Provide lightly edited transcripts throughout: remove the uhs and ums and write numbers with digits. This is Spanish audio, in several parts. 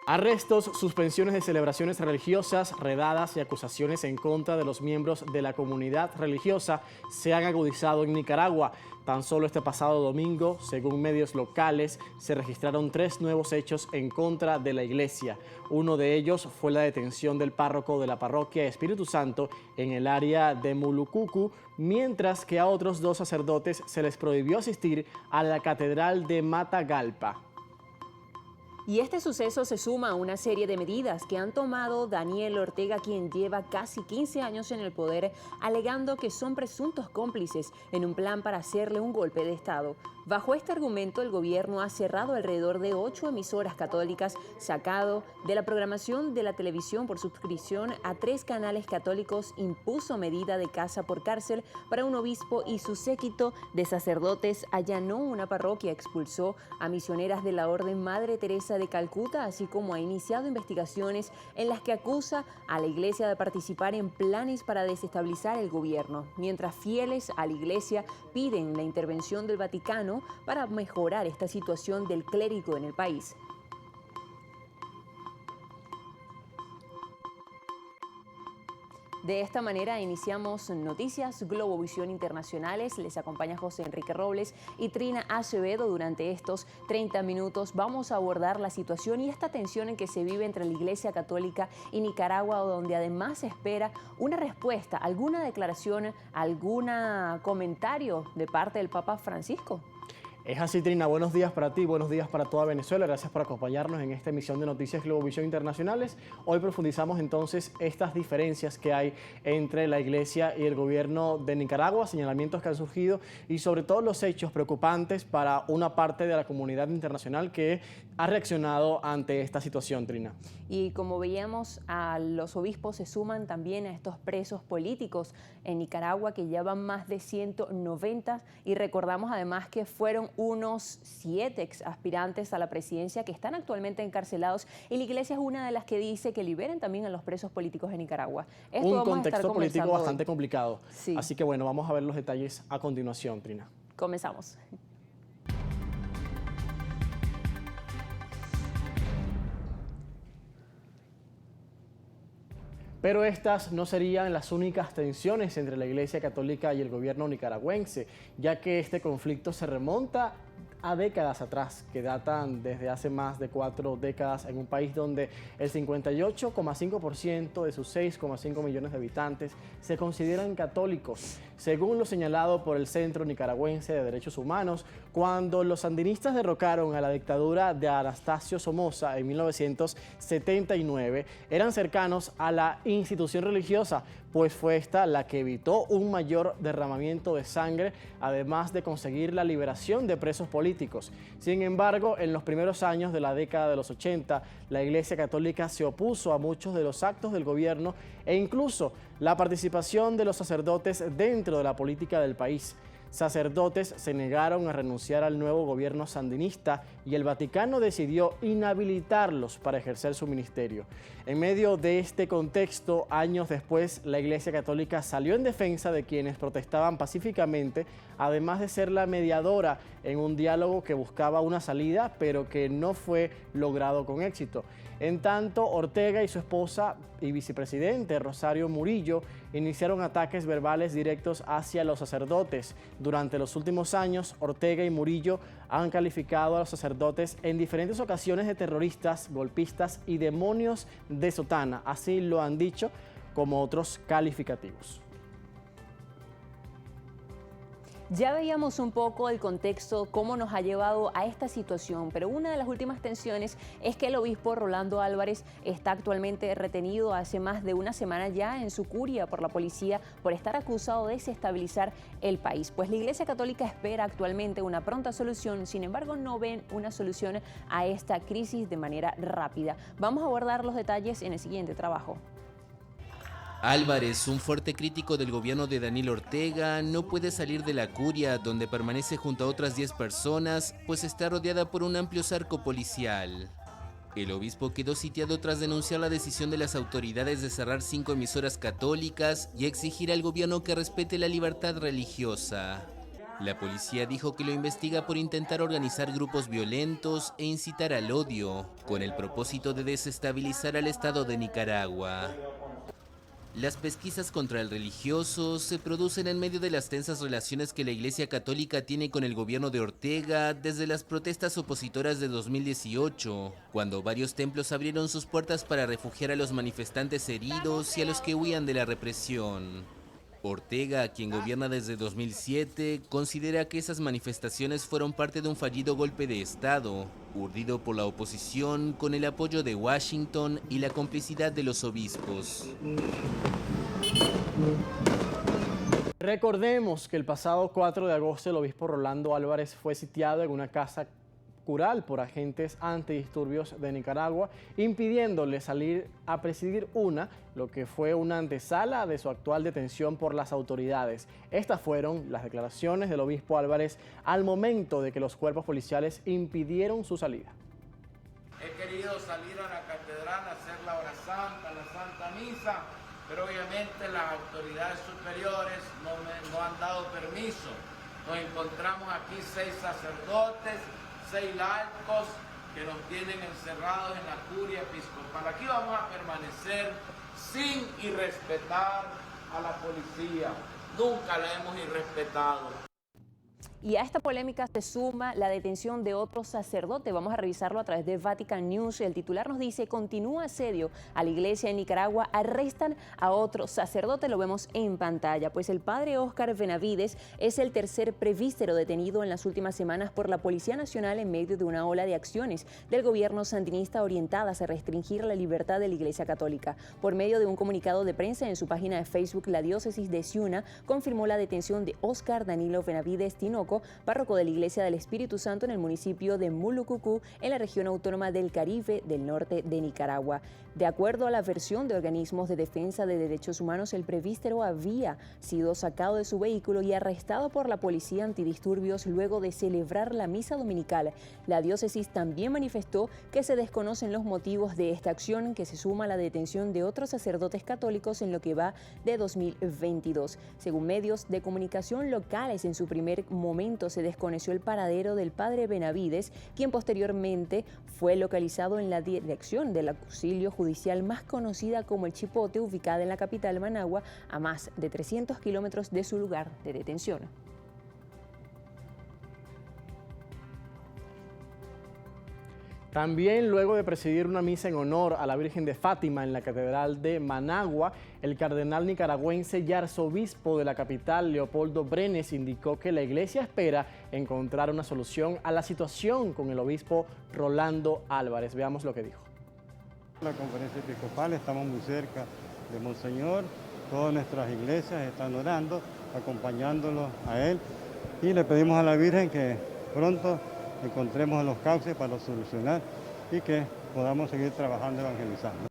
Arrestos, suspensiones de celebraciones religiosas, redadas y acusaciones en contra de los miembros de la comunidad religiosa se han agudizado en Nicaragua. Tan solo este pasado domingo, según medios locales, se registraron 3 nuevos hechos en contra de la iglesia. Uno de ellos fue la detención del párroco de la parroquia Espíritu Santo en el área de Mulucucu, mientras que a otros 2 sacerdotes se les prohibió asistir a la catedral de Matagalpa. Y este suceso se suma a una serie de medidas que han tomado Daniel Ortega, quien lleva casi 15 años en el poder, alegando que son presuntos cómplices en un plan para hacerle un golpe de Estado. Bajo este argumento, el gobierno ha cerrado alrededor de 8 emisoras católicas, sacado de la programación de la televisión por suscripción a 3 canales católicos, impuso medida de casa por cárcel para un obispo y su séquito de sacerdotes, allanó una parroquia, expulsó a misioneras de la Orden Madre Teresa de Calcuta, así como ha iniciado investigaciones en las que acusa a la iglesia de participar en planes para desestabilizar el gobierno, mientras fieles a la iglesia piden la intervención del Vaticano para mejorar esta situación del clérigo en el país. De esta manera iniciamos Noticias Globovisión Internacionales. Les acompaña José Enrique Robles y Trina Acevedo. Durante estos 30 minutos vamos a abordar la situación y esta tensión en que se vive entre la Iglesia Católica y Nicaragua, donde además se espera una respuesta, alguna declaración, algún comentario de parte del Papa Francisco. Es así, Trina. Buenos días para ti, buenos días para toda Venezuela. Gracias por acompañarnos en esta emisión de Noticias Globovisión Internacionales. Hoy profundizamos entonces estas diferencias que hay entre la Iglesia y el gobierno de Nicaragua, señalamientos que han surgido y sobre todo los hechos preocupantes para una parte de la comunidad internacional que ha reaccionado ante esta situación, Trina. Y como veíamos, a los obispos se suman también a estos presos políticos en Nicaragua, que ya van más de 190, y recordamos además que fueron unos 7 ex aspirantes a la presidencia que están actualmente encarcelados, y la Iglesia es una de las que dice que liberen también a los presos políticos de Nicaragua. Esto un contexto político bastante hoy. complicado. Sí. Así que bueno, vamos a ver los detalles a continuación, Trina. Comenzamos. Pero estas no serían las únicas tensiones entre la Iglesia Católica y el gobierno nicaragüense, ya que este conflicto se remonta a décadas atrás, que datan desde hace más de 4 décadas en un país donde el 58,5% de sus 6,5 millones de habitantes se consideran católicos, según lo señalado por el Centro Nicaragüense de Derechos Humanos. Cuando los sandinistas derrocaron a la dictadura de Anastasio Somoza en 1979, eran cercanos a la institución religiosa, pues fue esta la que evitó un mayor derramamiento de sangre, además de conseguir la liberación de presos políticos. Sin embargo, en los primeros años de la década de los 80, la Iglesia Católica se opuso a muchos de los actos del gobierno e incluso la participación de los sacerdotes dentro de la política del país. Sacerdotes se negaron a renunciar al nuevo gobierno sandinista y el Vaticano decidió inhabilitarlos para ejercer su ministerio. En medio de este contexto, años después, la Iglesia Católica salió en defensa de quienes protestaban pacíficamente, además de ser la mediadora en un diálogo que buscaba una salida, pero que no fue logrado con éxito. En tanto, Ortega y su esposa y vicepresidente Rosario Murillo iniciaron ataques verbales directos hacia los sacerdotes. Durante los últimos años, Ortega y Murillo han calificado a los sacerdotes en diferentes ocasiones de terroristas, golpistas y demonios de sotana. Así lo han dicho, como otros calificativos. Ya veíamos un poco el contexto, cómo nos ha llevado a esta situación, pero una de las últimas tensiones es que el obispo Rolando Álvarez está actualmente retenido hace más de una semana ya en su curia por la policía por estar acusado de desestabilizar el país. Pues la Iglesia Católica espera actualmente una pronta solución, sin embargo no ven una solución a esta crisis de manera rápida. Vamos a abordar los detalles en el siguiente trabajo. Álvarez, un fuerte crítico del gobierno de Daniel Ortega, no puede salir de la curia, donde permanece junto a otras 10 personas, pues está rodeada por un amplio cerco policial. El obispo quedó sitiado tras denunciar la decisión de las autoridades de cerrar 5 emisoras católicas y exigir al gobierno que respete la libertad religiosa. La policía dijo que lo investiga por intentar organizar grupos violentos e incitar al odio, con el propósito de desestabilizar al Estado de Nicaragua. Las pesquisas contra el religioso se producen en medio de las tensas relaciones que la Iglesia Católica tiene con el gobierno de Ortega desde las protestas opositoras de 2018, cuando varios templos abrieron sus puertas para refugiar a los manifestantes heridos y a los que huían de la represión. Ortega, quien gobierna desde 2007, considera que esas manifestaciones fueron parte de un fallido golpe de Estado, urdido por la oposición con el apoyo de Washington y la complicidad de los obispos. Recordemos que el pasado 4 de agosto el obispo Rolando Álvarez fue sitiado en una casa cural por agentes antidisturbios de Nicaragua, impidiéndole salir a presidir lo que fue una antesala de su actual detención por las autoridades. Estas fueron las declaraciones del obispo Álvarez al momento de que los cuerpos policiales impidieron su salida. He querido salir a la catedral a hacer la hora santa, la Santa Misa, pero obviamente las autoridades superiores no han dado permiso. Nos encontramos aquí 6 sacerdotes, 6 laicos que nos tienen encerrados en la curia episcopal. Aquí vamos a permanecer sin irrespetar a la policía. Nunca la hemos irrespetado. Y a esta polémica se suma la detención de otro sacerdote. Vamos a revisarlo a través de Vatican News. El titular nos dice: continúa asedio a la iglesia en Nicaragua, arrestan a otro sacerdote. Lo vemos en pantalla. Pues el padre Óscar Benavides es el tercer presbítero detenido en las últimas semanas por la Policía Nacional en medio de una ola de acciones del gobierno sandinista orientadas a restringir la libertad de la Iglesia Católica. Por medio de un comunicado de prensa en su página de Facebook, la diócesis de Ciuna confirmó la detención de Óscar Danilo Benavides Tinoco, párroco de la Iglesia del Espíritu Santo en el municipio de Mulucucú, en la región autónoma del Caribe del norte de Nicaragua. De acuerdo a la versión de organismos de defensa de derechos humanos, el presbítero había sido sacado de su vehículo y arrestado por la policía antidisturbios luego de celebrar la misa dominical. La diócesis también manifestó que se desconocen los motivos de esta acción, que se suma a la detención de otros sacerdotes católicos en lo que va de 2022. Según medios de comunicación locales, en su primer momento se desconoció el paradero del padre Benavides, quien posteriormente fue localizado en la dirección del auxilio judicial más conocida como El Chipote, ubicada en la capital Managua, a más de 300 kilómetros de su lugar de detención. También, luego de presidir una misa en honor a la Virgen de Fátima en la Catedral de Managua, el cardenal nicaragüense y arzobispo de la capital, Leopoldo Brenes, indicó que la iglesia espera encontrar una solución a la situación con el obispo Rolando Álvarez. Veamos lo que dijo. La conferencia episcopal, estamos muy cerca de Monseñor, todas nuestras iglesias están orando, acompañándolo a él, y le pedimos a la Virgen que pronto encontremos los cauces para solucionar y que podamos seguir trabajando evangelizando.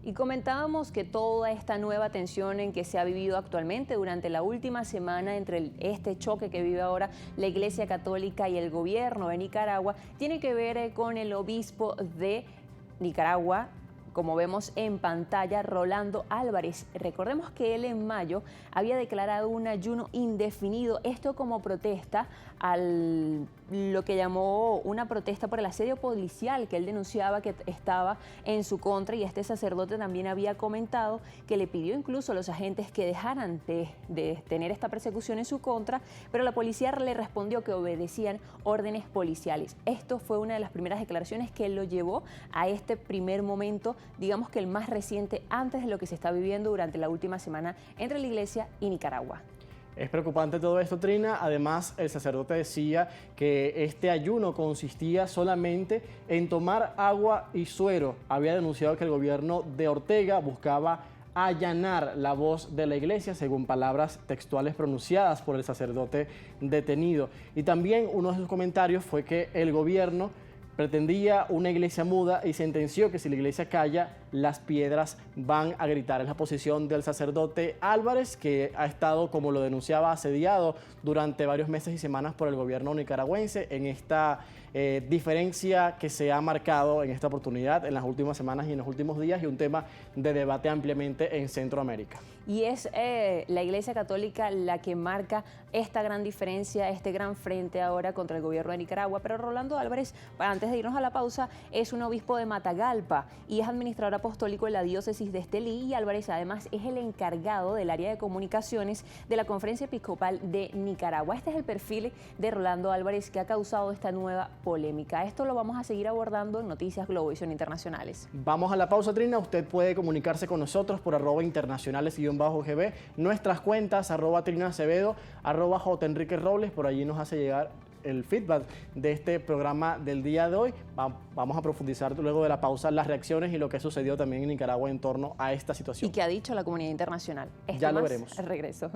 Y comentábamos que toda esta nueva tensión en que se ha vivido actualmente durante la última semana entre este choque que vive ahora la Iglesia Católica y el gobierno de Nicaragua tiene que ver con el obispo de Nicaragua, como vemos en pantalla, Rolando Álvarez. Recordemos que él en mayo había declarado un ayuno indefinido, esto como protesta a lo que llamó una protesta por el asedio policial que él denunciaba que estaba en su contra, y este sacerdote también había comentado que le pidió incluso a los agentes que dejaran de tener esta persecución en su contra, pero la policía le respondió que obedecían órdenes policiales. Esto fue una de las primeras declaraciones que lo llevó a este primer momento, digamos que el más reciente antes de lo que se está viviendo durante la última semana entre la Iglesia y Nicaragua. Es preocupante todo esto, Trina. Además, el sacerdote decía que este ayuno consistía solamente en tomar agua y suero. Había denunciado que el gobierno de Ortega buscaba allanar la voz de la iglesia, según palabras textuales pronunciadas por el sacerdote detenido. Y también uno de sus comentarios fue que el gobierno pretendía una iglesia muda y sentenció que si la iglesia calla, las piedras van a gritar. Es la posición del sacerdote Álvarez, que ha estado, como lo denunciaba, asediado durante varios meses y semanas por el gobierno nicaragüense en esta diferencia que se ha marcado en esta oportunidad en las últimas semanas y en los últimos días, y un tema de debate ampliamente en Centroamérica. Y es la Iglesia Católica la que marca esta gran diferencia, este gran frente ahora contra el gobierno de Nicaragua. Pero Rolando Álvarez, antes de irnos a la pausa, es un obispo de Matagalpa y es administrador apostólico en la diócesis de Estelí, y Álvarez además es el encargado del área de comunicaciones de la Conferencia Episcopal de Nicaragua. Este es el perfil de Rolando Álvarez que ha causado esta nueva polémica. Esto lo vamos a seguir abordando en Noticias Globovisión Internacionales. Vamos a la pausa, Trina. Usted puede comunicarse con nosotros por @internacionales_GB, nuestras cuentas @Trina Acevedo, @J. Enrique Robles. Por allí nos hace llegar el feedback de este programa del día de hoy. Vamos a profundizar luego de la pausa las reacciones y lo que sucedió también en Nicaragua en torno a esta situación. ¿Y qué ha dicho la comunidad internacional? Ya lo veremos. Al regreso.